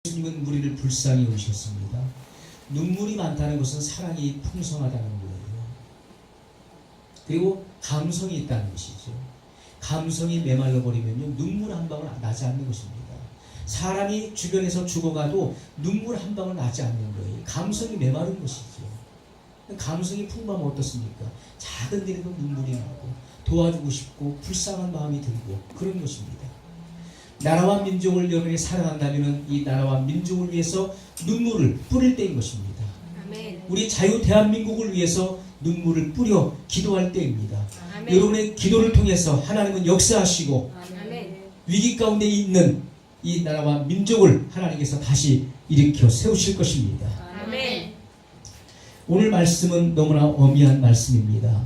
예수님은 우리를 불쌍히 여기셨습니다. 눈물이 많다는 것은 사랑이 풍성하다는 거예요. 그리고 감성이 있다는 것이죠. 감성이 메말라 버리면요, 눈물 한 방울 나지 않는 것입니다. 사람이 주변에서 죽어가도 눈물 한 방울 나지 않는 거예요. 감성이 메마른 것이죠. 감성이 풍부하면 어떻습니까? 작은 일에도 눈물이 나고 도와주고 싶고 불쌍한 마음이 들고 그런 것입니다. 나라와 민족을 여러분이 사랑한다면 이 나라와 민족을 위해서 눈물을 뿌릴 때인 것입니다. 아멘. 우리 자유 대한민국을 위해서 눈물을 뿌려 기도할 때입니다. 아멘. 여러분의 기도를 통해서 하나님은 역사하시고 아멘. 위기 가운데 있는 이 나라와 민족을 하나님께서 다시 일으켜 세우실 것입니다. 아멘. 오늘 말씀은 너무나 엄미한 말씀입니다.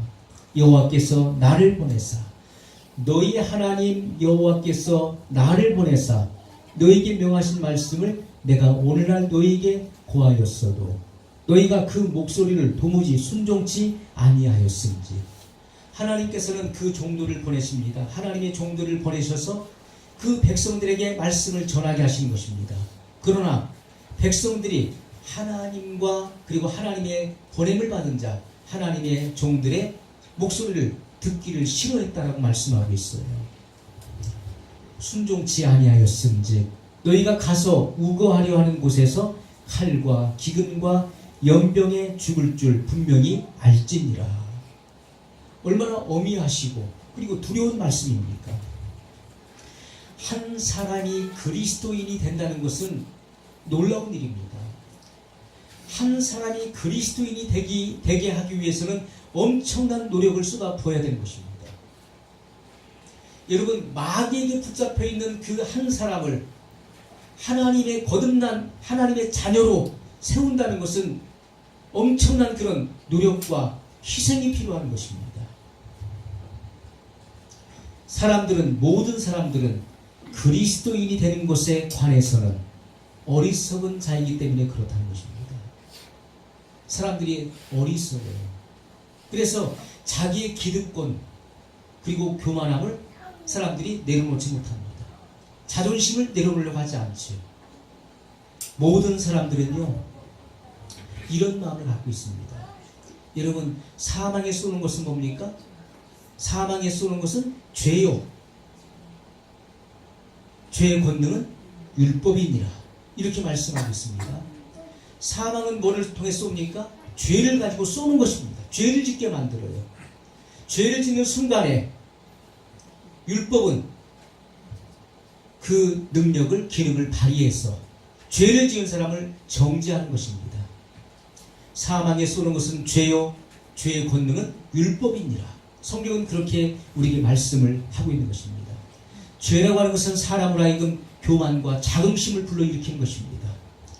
여호와께서 나를 보내사 너희 하나님 여호와께서 나를 보내사 너희에게 명하신 말씀을 내가 오늘날 너희에게 고하였어도 너희가 그 목소리를 도무지 순종치 아니하였음지. 하나님께서는 그 종들을 보내십니다. 하나님의 종들을 보내셔서 그 백성들에게 말씀을 전하게 하시는 것입니다. 그러나 백성들이 하나님과 그리고 하나님의 보냄을 받은 자 하나님의 종들의 목소리를 듣기를 싫어했다라고 말씀하고 있어요. 순종치 아니하였음즉 너희가 가서 우거하려 하는 곳에서 칼과 기근과 연병에 죽을 줄 분명히 알지니라. 얼마나 엄미하시고 그리고 두려운 말씀입니까? 한 사람이 그리스도인이 된다는 것은 놀라운 일입니다. 한 사람이 그리스도인이 되게 하기 위해서는 엄청난 노력을 쏟아부어야 되는 것입니다. 여러분, 마귀에게 붙잡혀 있는 그 한 사람을 하나님의 거듭난 하나님의 자녀로 세운다는 것은 엄청난 그런 노력과 희생이 필요한 것입니다. 모든 사람들은 그리스도인이 되는 것에 관해서는 어리석은 자이기 때문에 그렇다는 것입니다. 사람들이 어리석어요. 그래서 자기의 기득권 그리고 교만함을 사람들이 내려놓지 못합니다. 자존심을 내려놓으려고 하지 않죠. 모든 사람들은요 이런 마음을 갖고 있습니다. 여러분, 사망에 쏘는 것은 뭡니까? 사망에 쏘는 것은 죄요. 죄의 권능은 율법이니라. 이렇게 말씀하고 있습니다. 사망은 뭐를 통해 쏩니까? 죄를 가지고 쏘는 것입니다. 죄를 짓게 만들어요. 죄를 짓는 순간에 율법은 그 능력을, 기능을 발휘해서 죄를 지은 사람을 정죄하는 것입니다. 사망에 쏘는 것은 죄요, 죄의 권능은 율법이니라. 성경은 그렇게 우리에게 말씀을 하고 있는 것입니다. 죄라고 하는 것은 사람으로 하여금 교만과 자긍심을 불러일으키는 것입니다.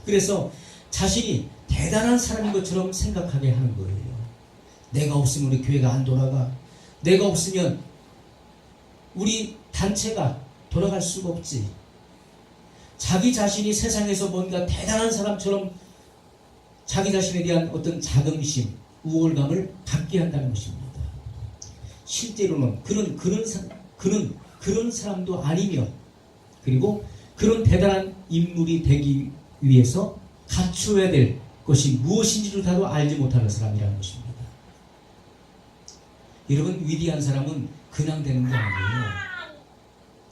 그래서 자신이 대단한 사람인 것처럼 생각하게 하는 거예요. 내가 없으면 우리 교회가 안 돌아가. 내가 없으면 우리 단체가 돌아갈 수가 없지. 자기 자신이 세상에서 뭔가 대단한 사람처럼 자기 자신에 대한 어떤 자긍심, 우월감을 갖게 한다는 것입니다. 실제로는 그런 사람도 아니며 그리고 그런 대단한 인물이 되기 위해서 갖추어야 될 것이 무엇인지조차도 알지 못하는 사람이라는 것입니다. 여러분, 위대한 사람은 그냥 되는 게 아니에요.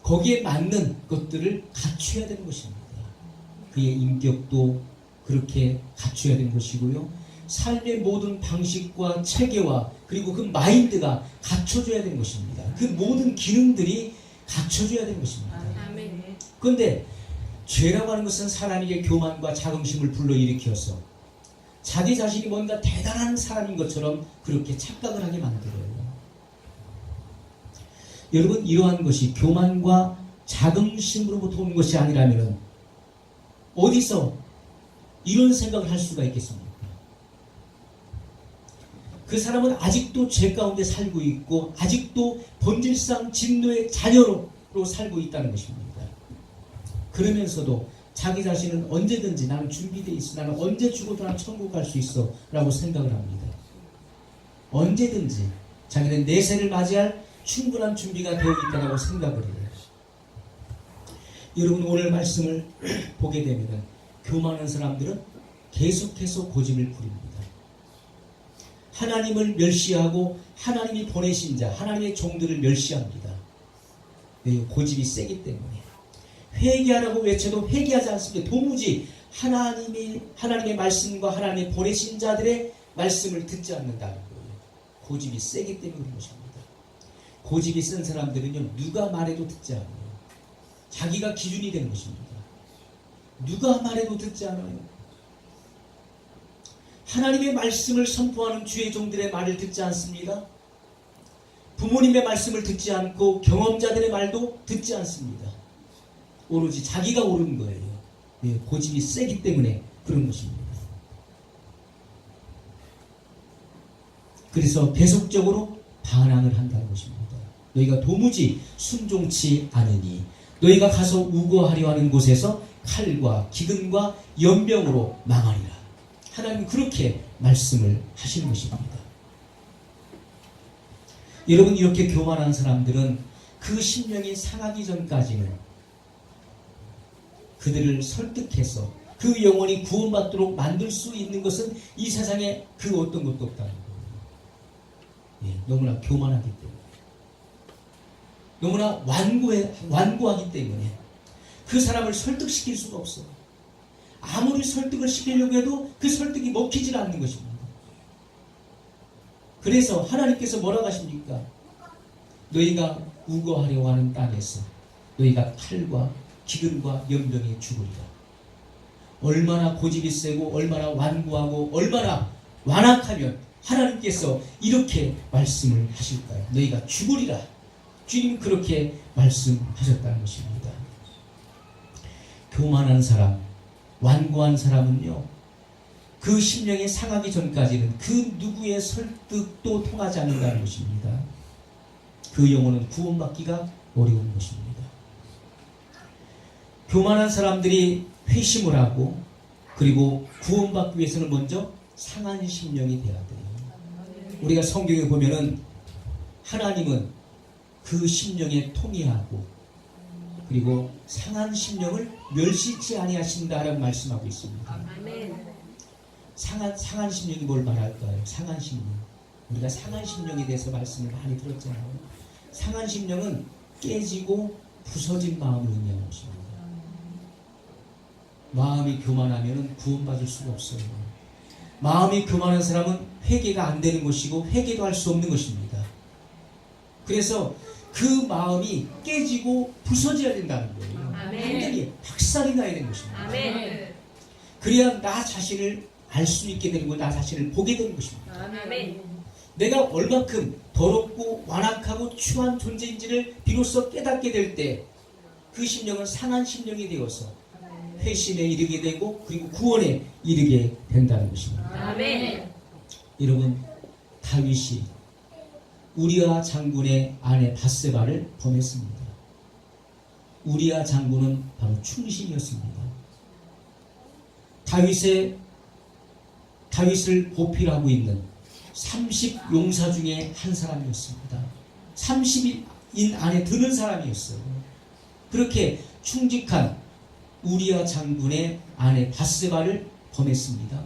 거기에 맞는 것들을 갖춰야 되는 것입니다. 그의 인격도 그렇게 갖춰야 되는 것이고요. 삶의 모든 방식과 체계와 그리고 그 마인드가 갖춰져야 되는 것입니다. 그 모든 기능들이 갖춰져야 되는 것입니다. 그런데 죄라고 하는 것은 사람에게 교만과 자긍심을 불러일으켜서 자기 자신이 뭔가 대단한 사람인 것처럼 그렇게 착각을 하게 만들어요. 여러분, 이러한 것이 교만과 자긍심으로부터 오는 것이 아니라면 어디서 이런 생각을 할 수가 있겠습니까? 그 사람은 아직도 죄 가운데 살고 있고 아직도 본질상 진노의 자녀로 살고 있다는 것입니다. 그러면서도 자기 자신은 언제든지 나는 준비되어 있어, 나는 언제 죽어도 난 천국 갈 수 있어 라고 생각을 합니다. 언제든지 자기는 내세를 맞이할 충분한 준비가 되어 있다고 생각을 해요. 여러분, 오늘 말씀을 보게 되면 교만한 사람들은 계속해서 고집을 부립니다. 하나님을 멸시하고 하나님이 보내신 자, 하나님의 종들을 멸시합니다. 왜? 고집이 세기 때문에. 회개하라고 외쳐도 회개하지 않습니다. 도무지 하나님의 말씀과 하나님의 보내신 자들의 말씀을 듣지 않는다는 거예요. 고집이 세기 때문에 그런 것입니다. 고집이 센 사람들은요, 누가 말해도 듣지 않아요. 자기가 기준이 되는 것입니다. 누가 말해도 듣지 않아요. 하나님의 말씀을 선포하는 주의 종들의 말을 듣지 않습니다. 부모님의 말씀을 듣지 않고 경험자들의 말도 듣지 않습니다. 오로지 자기가 옳은 거예요. 예, 고집이 세기 때문에 그런 것입니다. 그래서 계속적으로 반항을 한다는 것입니다. 너희가 도무지 순종치 않으니 너희가 가서 우거하려 하는 곳에서 칼과 기근과 연병으로 망하리라. 하나님은 그렇게 말씀을 하시는 것입니다. 여러분, 이렇게 교만한 사람들은 그 심령이 상하기 전까지는 그들을 설득해서 그 영혼이 구원받도록 만들 수 있는 것은 이 세상에 그 어떤 것도 없다는 거예요. 예, 너무나 교만하기 때문에, 너무나 완고하기 때문에 그 사람을 설득시킬 수가 없어요. 아무리 설득을 시키려고 해도 그 설득이 먹히질 않는 것입니다. 그래서 하나님께서 뭐라고 하십니까? 너희가 우거하려고 하는 땅에서 너희가 칼과 기근과 연병에 죽으리라. 얼마나 고집이 세고 얼마나 완고하고 얼마나 완악하면 하나님께서 이렇게 말씀을 하실까요? 너희가 죽으리라. 주님은 그렇게 말씀하셨다는 것입니다. 교만한 사람, 완고한 사람은요, 그 심령이 상하기 전까지는 그 누구의 설득도 통하지 않는다는 것입니다. 그 영혼은 구원받기가 어려운 것입니다. 교만한 사람들이 회심을 하고 그리고 구원받기 위해서는 먼저 상한 심령이 되어야 돼요. 우리가 성경에 보면은 하나님은 그 심령에 통회하고 그리고 상한 심령을 멸시치 아니하신다라고 말씀하고 있습니다. 상한 심령이 뭘 말할까요? 상한 심령. 우리가 상한 심령에 대해서 말씀을 많이 들었잖아요. 상한 심령은 깨지고 부서진 마음을 의미하는 것입니다. 마음이 교만하면 구원받을 수가 없어요. 마음이 교만한 사람은 회개가 안 되는 것이고 회개도 할 수 없는 것입니다. 그래서 그 마음이 깨지고 부서져야 된다는 거예요. 완전히 박살이 나야 되는 것입니다. 아멘. 그래야 나 자신을 알 수 있게 되는 거고 나 자신을 보게 되는 것입니다. 아멘. 내가 얼마큼 더럽고 완악하고 추한 존재인지를 비로소 깨닫게 될 때 그 심령은 상한 심령이 되어서 회심에 이르게 되고 그리고 구원에 이르게 된다는 것입니다. 아멘. 여러분, 다윗이 우리아 장군의 아내 밧세바를 범했습니다. 우리아 장군은 바로 충신이었습니다. 다윗을 보필하고 있는 30용사 중에 한 사람이었습니다. 30인 안에 드는 사람이었어요. 그렇게 충직한 우리아 장군의 아내 밧세바를 범했습니다.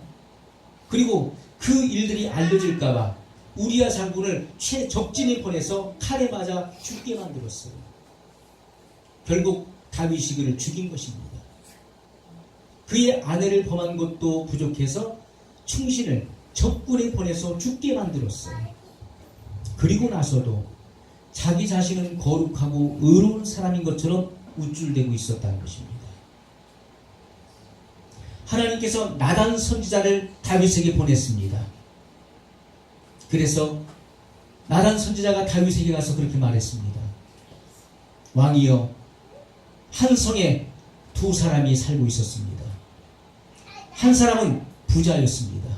그리고 그 일들이 알려질까봐 우리아 장군을 최적진에 보내서 칼에 맞아 죽게 만들었어요. 결국 다윗이 그를 죽인 것입니다. 그의 아내를 범한 것도 부족해서 충신을 적군에 보내서 죽게 만들었어요. 그리고 나서도 자기 자신은 거룩하고 의로운 사람인 것처럼 우쭐대고 있었다는 것입니다. 하나님께서 나단 선지자를 다윗에게 보냈습니다. 그래서 나단 선지자가 다윗에게 가서 그렇게 말했습니다. 왕이여, 한 성에 두 사람이 살고 있었습니다. 한 사람은 부자였습니다.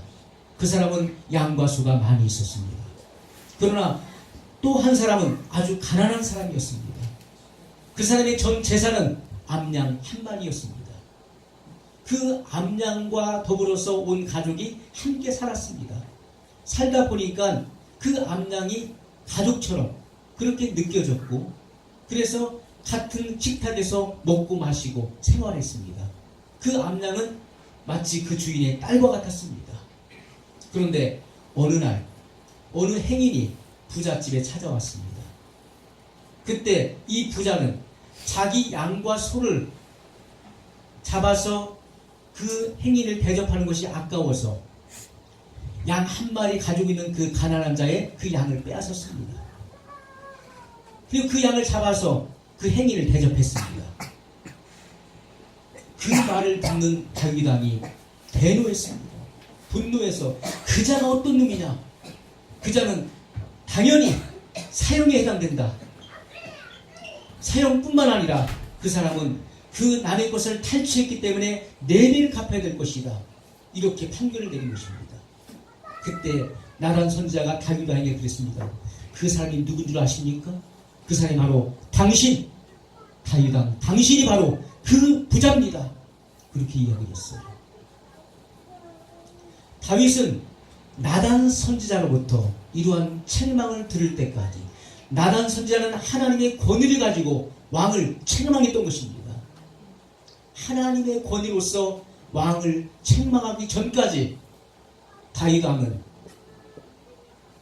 그 사람은 양과 소가 많이 있었습니다. 그러나 또 한 사람은 아주 가난한 사람이었습니다. 그 사람의 전 재산은 암양 한 마리였습니다. 그 암양과 더불어서 온 가족이 함께 살았습니다. 살다 보니까 그 암양이 가족처럼 그렇게 느껴졌고 그래서 같은 식탁에서 먹고 마시고 생활했습니다. 그 암양은 마치 그 주인의 딸과 같았습니다. 그런데 어느 날 어느 행인이 부잣집에 찾아왔습니다. 그때 이 부자는 자기 양과 소를 잡아서 그 행인을 대접하는 것이 아까워서 양 한 마리 가지고 있는 그 가난한 자의 그 양을 빼앗았습니다. 그리고 그 양을 잡아서 그 행인을 대접했습니다. 그 말을 듣는 다윗 왕이 대노했습니다. 분노해서 그 자가 어떤 놈이냐? 그 자는 당연히 사형에 해당된다. 사형뿐만 아니라 그 사람은 그 남의 것을 탈취했기 때문에 내배를 갚아야 될 것이다. 이렇게 판결을 내린 것입니다. 그때 나단 선지자가 다윗 왕에게 그랬습니다. 그 사람이 누군 줄 아십니까? 그 사람이 바로 당신, 다윗 왕, 당신이 바로 그 부자입니다. 그렇게 이야기를 했어요. 다윗은 나단 선지자로부터 이러한 책망을 들을 때까지 나단 선지자는 하나님의 권위를 가지고 왕을 책망했던 것입니다. 하나님의 권위로서 왕을 책망하기 전까지 다윗 왕은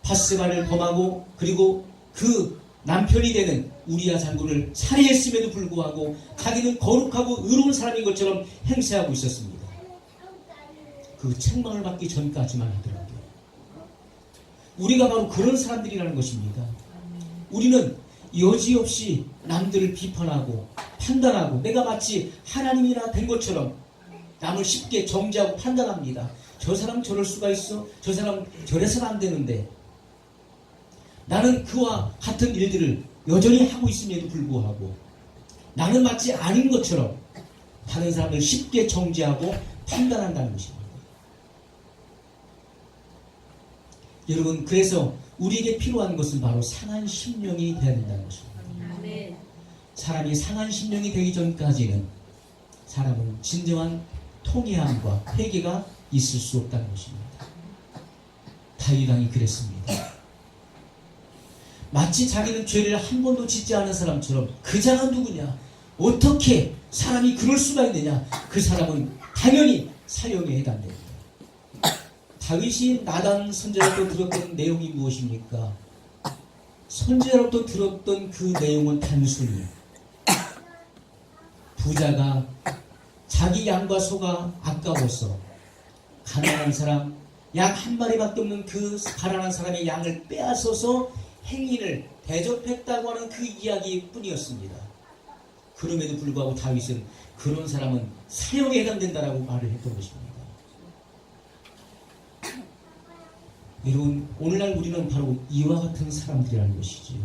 바스바를 범하고 그리고 그 남편이 되는 우리야 장군을 살해했음에도 불구하고 자기는 거룩하고 의로운 사람인 것처럼 행세하고 있었습니다. 그 책망을 받기 전까지만 하더라도 우리가 바로 그런 사람들이라는 것입니다. 우리는 여지없이 남들을 비판하고 판단하고 내가 마치 하나님이나 된 것처럼 남을 쉽게 정죄하고 판단합니다. 저 사람 저럴 수가 있어? 저 사람 저래서는 안 되는데 나는 그와 같은 일들을 여전히 하고 있음에도 불구하고 나는 마치 아닌 것처럼 다른 사람을 쉽게 정죄하고 판단한다는 것입니다. 여러분, 그래서 우리에게 필요한 것은 바로 상한 심령이 되어야 된다는 것입니다. 아멘. 사람이 상한 심령이 되기 전까지는 사람은 진정한 통회함과 회개가 있을 수 없다는 것입니다. 다윗 왕이 그랬습니다. 마치 자기는 죄를 한 번도 짓지 않은 사람처럼 그 자가 누구냐? 어떻게 사람이 그럴 수가 있느냐? 그 사람은 당연히 사형에 해당됩니다. 다윗이 나단 선지자로부터 들었던 내용이 무엇입니까? 선지자로부터 들었던 그 내용은 단순히 부자가 자기 양과 소가 아까워서 가난한 사람, 양 한 마리밖에 없는 그 가난한 사람의 양을 빼앗아서 행인을 대접했다고 하는 그 이야기뿐이었습니다. 그럼에도 불구하고 다윗은 그런 사람은 사형에 해당된다라고 말을 했던 것입니다. 여러분, 오늘날 우리는 바로 이와 같은 사람들이라는 것이지요.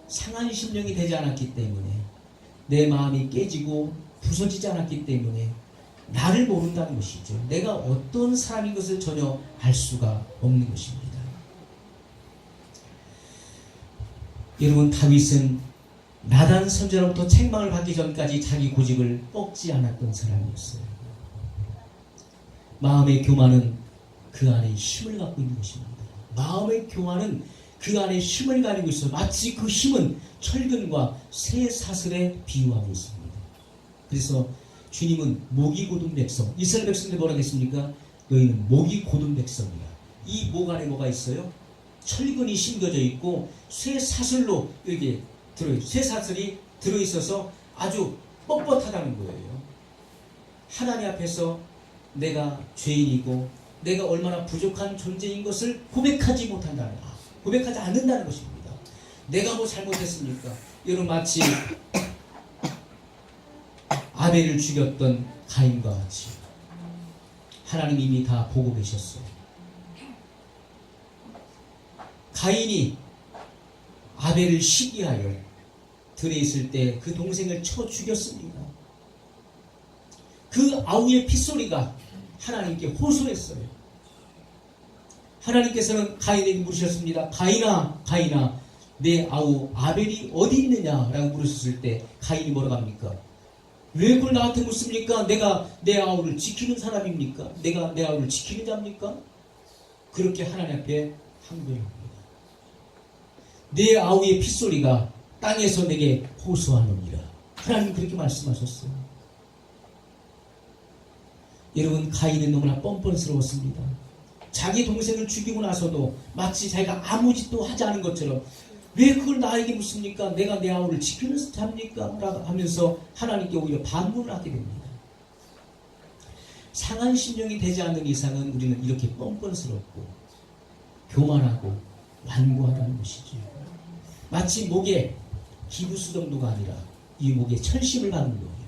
상한 심령이 되지 않았기 때문에 내 마음이 깨지고 부서지지 않았기 때문에 나를 모른다는 것이죠. 내가 어떤 사람인 것을 전혀 알 수가 없는 것입니다. 여러분, 다윗은 나단 선지자로부터 책망을 받기 전까지 자기 고집을 꺾지 않았던 사람이었어요. 마음의 교만은 그 안에 힘을 갖고 있는 것입니다. 마음의 교만은 그 안에 힘을 가지고 있어. 마치 그 힘은 철근과 쇠 사슬에 비유하고 있습니다. 그래서 주님은 목이 곧은 백성, 이스라엘 백성들 뭐라 했습니까? 너희는 목이 곧은 백성이야. 이 목 안에 뭐가 있어요? 철근이 심겨져 있고 쇠 사슬로 여기 쇠 사슬이 들어있어서 아주 뻣뻣하다는 거예요. 하나님 앞에서 내가 죄인이고 내가 얼마나 부족한 존재인 것을 고백하지 못한다는, 고백하지 않는다는 것입니다. 내가 뭐 잘못했습니까? 여러분, 마치 아벨을 죽였던 가인과 같이 하나님 이미 다 보고 계셨어요. 가인이 아벨을 시기하여 들에 있을 때 그 동생을 쳐 죽였습니다. 그 아우의 핏소리가 하나님께 호소했어요. 하나님께서는 가인에게 물으셨습니다. 가인아, 가인아, 내 아우 아벨이 어디 있느냐? 라고 물으셨을 때 가인이 뭐라고 합니까? 왜 그걸 나한테 묻습니까? 내가 내 아우를 지키는 사람입니까? 내가 내 아우를 지키는 자입니까? 그렇게 하나님 앞에 항변합니다. 내 아우의 핏소리가 땅에서 내게 호소하느니라. 하나님 그렇게 말씀하셨어요. 여러분, 가인은 너무나 뻔뻔스러웠습니다. 자기 동생을 죽이고 나서도 마치 자기가 아무 짓도 하지 않은 것처럼 왜 그걸 나에게 묻습니까? 내가 내 아우를 지키는 자입니까? 라고 하면서 하나님께 오히려 반문을 하게 됩니다. 상한 심령이 되지 않는 이상은 우리는 이렇게 뻔뻔스럽고 교만하고 완고하다는 것이죠. 마치 목에 기부수 정도가 아니라 이 목에 철심을 받는 거예요.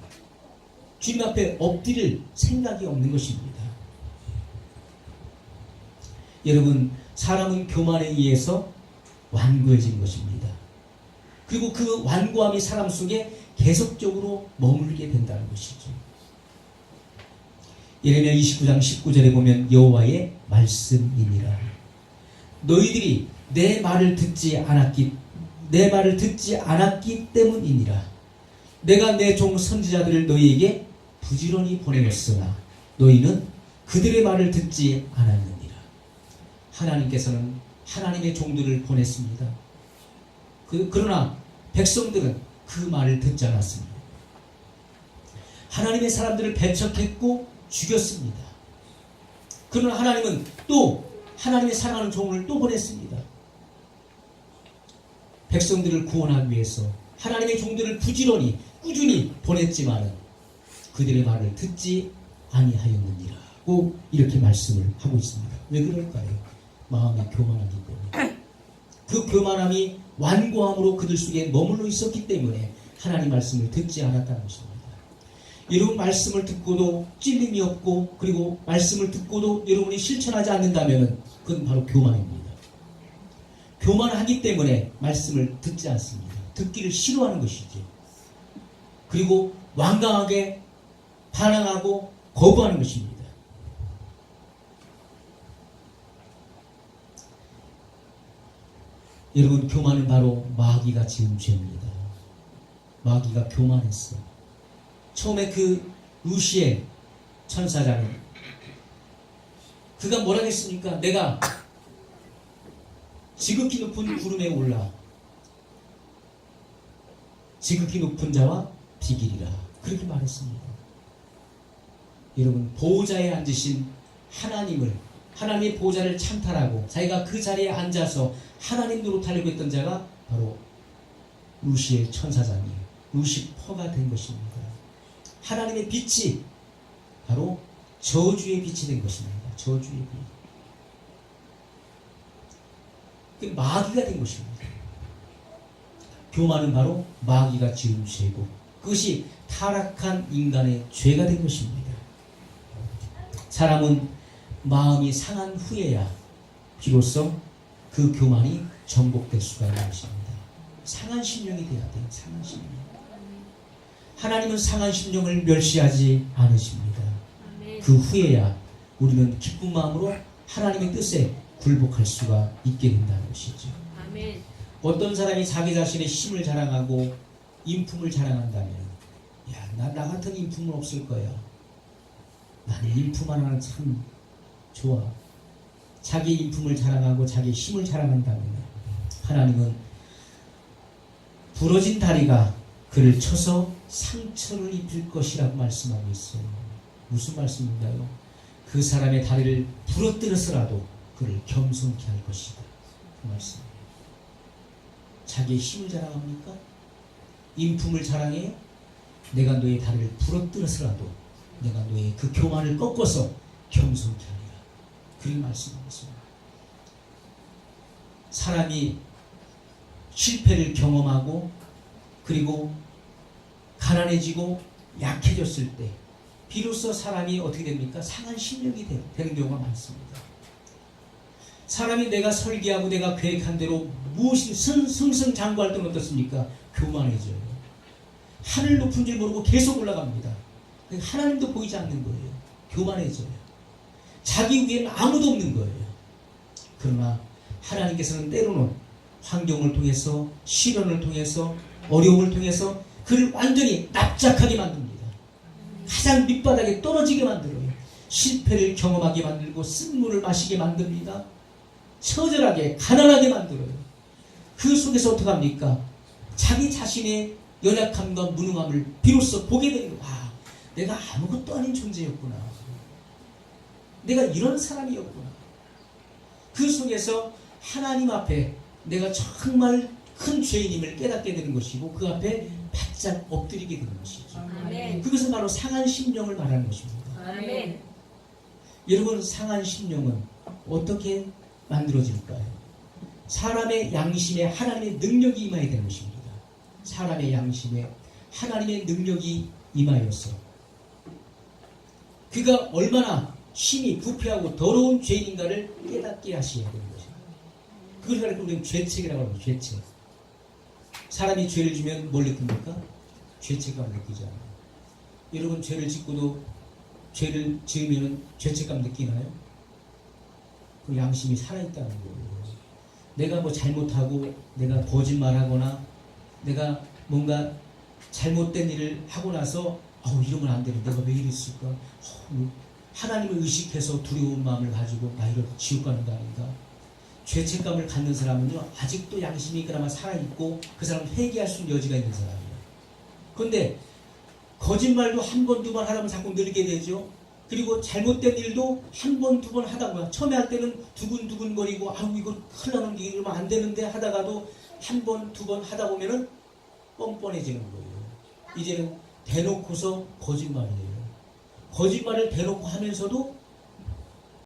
주님 앞에 엎드릴 생각이 없는 것입니다. 여러분, 사람은 교만에 의해서 완고해진 것입니다. 그리고 그 완고함이 사람 속에 계속적으로 머물게 된다는 것이죠. 예레미야 29장 19절에 보면 여호와의 말씀이니라. 너희들이 내 말을 듣지 않았기 때문이니라. 내가 내 종 선지자들을 너희에게 부지런히 보내었으나 너희는 그들의 말을 듣지 않았느니라. 하나님께서는 하나님의 종들을 보냈습니다. 그러나 백성들은 그 말을 듣지 않았습니다. 하나님의 사람들을 배척했고 죽였습니다. 그러나 하나님은 또 하나님의 사랑하는 종을 또 보냈습니다. 백성들을 구원하기 위해서 하나님의 종들을 부지런히 꾸준히 보냈지만 그들의 말을 듣지 아니하였느니라고 이렇게 말씀을 하고 있습니다. 왜 그럴까요? 마음이 교만하기 때문에. 그 교만함이 완고함으로 그들 속에 머물러 있었기 때문에 하나님 말씀을 듣지 않았다는 것입니다. 여러분, 말씀을 듣고도 찔림이 없고 그리고 말씀을 듣고도 여러분이 실천하지 않는다면 그건 바로 교만입니다. 교만하기 때문에 말씀을 듣지 않습니다. 듣기를 싫어하는 것이죠. 그리고 완강하게 반항하고 거부하는 것입니다. 여러분, 교만은 바로 마귀가 지은 죄입니다. 마귀가 교만했어. 처음에 그 루시엘 천사장은 그가 뭐라고 했습니까? 내가 지극히 높은 구름에 올라 지극히 높은 자와 비기리라, 그렇게 말했습니다. 여러분, 보호자에 앉으신 하나님의 보호자를 찬탈하고 자기가 그 자리에 앉아서 하나님 노릇하려고 했던 자가 바로 루시엘 천사장이에요. 루시퍼가 된 것입니다. 하나님의 빛이 바로 저주의 빛이 된 것입니다. 저주의 빛. 마귀가 된 것입니다. 교만은 바로 마귀가 지은 죄고 그것이 타락한 인간의 죄가 된 것입니다. 사람은 마음이 상한 후에야 비로소 그 교만이 정복될 수가 있는 것입니다. 상한 심령이 돼야 돼요. 상한 심령. 하나님은 상한 심령을 멸시하지 않으십니다. 그 후에야 우리는 기쁜 마음으로 하나님의 뜻에 굴복할 수가 있게 된다는 것이죠. 아멘. 어떤 사람이 자기 자신의 힘을 자랑하고 인품을 자랑한다면, 나 같은 인품은 없을 거야. 나는 인품 하나는 참 좋아. 자기 인품을 자랑하고 자기 힘을 자랑한다면 하나님은 부러진 다리가 그를 쳐서 상처를 입힐 것이라고 말씀하고 있어요. 무슨 말씀인가요? 그 사람의 다리를 부러뜨려서라도 그를 겸손케 할 것이다. 그 말씀이에요. 자기의 힘을 자랑합니까? 인품을 자랑해요? 내가 너의 다리를 부러뜨려서라도 내가 너의 그 교만을 꺾어서 겸손케 하리라. 그렇게 말씀하고 있습니다. 사람이 실패를 경험하고 그리고 가난해지고 약해졌을 때 비로소 사람이 어떻게 됩니까? 상한 심령이 되는 경우가 많습니다. 사람이 내가 설계하고 내가 계획한 대로 무엇이 승승장구할 때는 어떻습니까? 교만해져요. 하늘 높은 줄 모르고 계속 올라갑니다. 하나님도 보이지 않는 거예요. 교만해져요. 자기 위에는 아무도 없는 거예요. 그러나 하나님께서는 때로는 환경을 통해서, 시련을 통해서, 어려움을 통해서 그를 완전히 납작하게 만듭니다. 가장 밑바닥에 떨어지게 만들어요. 실패를 경험하게 만들고 쓴물을 마시게 만듭니다. 처절하게 가난하게 만들어요. 그 속에서 어떡합니까? 자기 자신의 연약함과 무능함을 비로소 보게 되는 거예요. 내가 아무것도 아닌 존재였구나. 내가 이런 사람이었구나. 그 속에서 하나님 앞에 내가 정말 큰 죄인임을 깨닫게 되는 것이고 그 앞에 바짝 엎드리게 되는 것이죠. 아멘. 그것은 바로 상한 심령을 말하는 것입니다. 아멘. 여러분, 상한 심령은 어떻게 만들어질까요? 사람의 양심에 하나님의 능력이 임해야 되는 것입니다. 사람의 양심에 하나님의 능력이 임하여서 그가 얼마나 심히 부패하고 더러운 죄인인가를 깨닫게 하셔야 되는 것입니다. 그걸 가지고 우리는 죄책이라고 합니다. 죄책. 사람이 죄를 지면 뭘 느낍니까? 죄책감을 느끼지 않아요. 여러분, 죄를 짓고도 죄를 지으면 죄책감 느끼나요? 그 양심이 살아있다는 거예요. 내가 뭐 잘못하고 내가 거짓말하거나 내가 뭔가 잘못된 일을 하고 나서 이러면 안 되는데 내가 왜 이랬을까? 하나님을 의식해서 두려운 마음을 가지고 나 이렇게 지옥 가는 거 아닌가? 죄책감을 갖는 사람은요, 아직도 양심이 그나마 살아있고 그 사람은 회개할 수 있는 여지가 있는 사람이에요. 그런데 거짓말도 한 번, 두 번 하다 보면 자꾸 늘게 되죠. 그리고 잘못된 일도 한 번, 두 번 하다 보면 처음에 할 때는 두근두근거리고 이거 큰일 나는 게 이러면 안 되는데 하다가도 한 번, 두 번 하다 보면은 뻔뻔해지는 거예요. 이제는 대놓고서 거짓말이에요. 거짓말을 대놓고 하면서도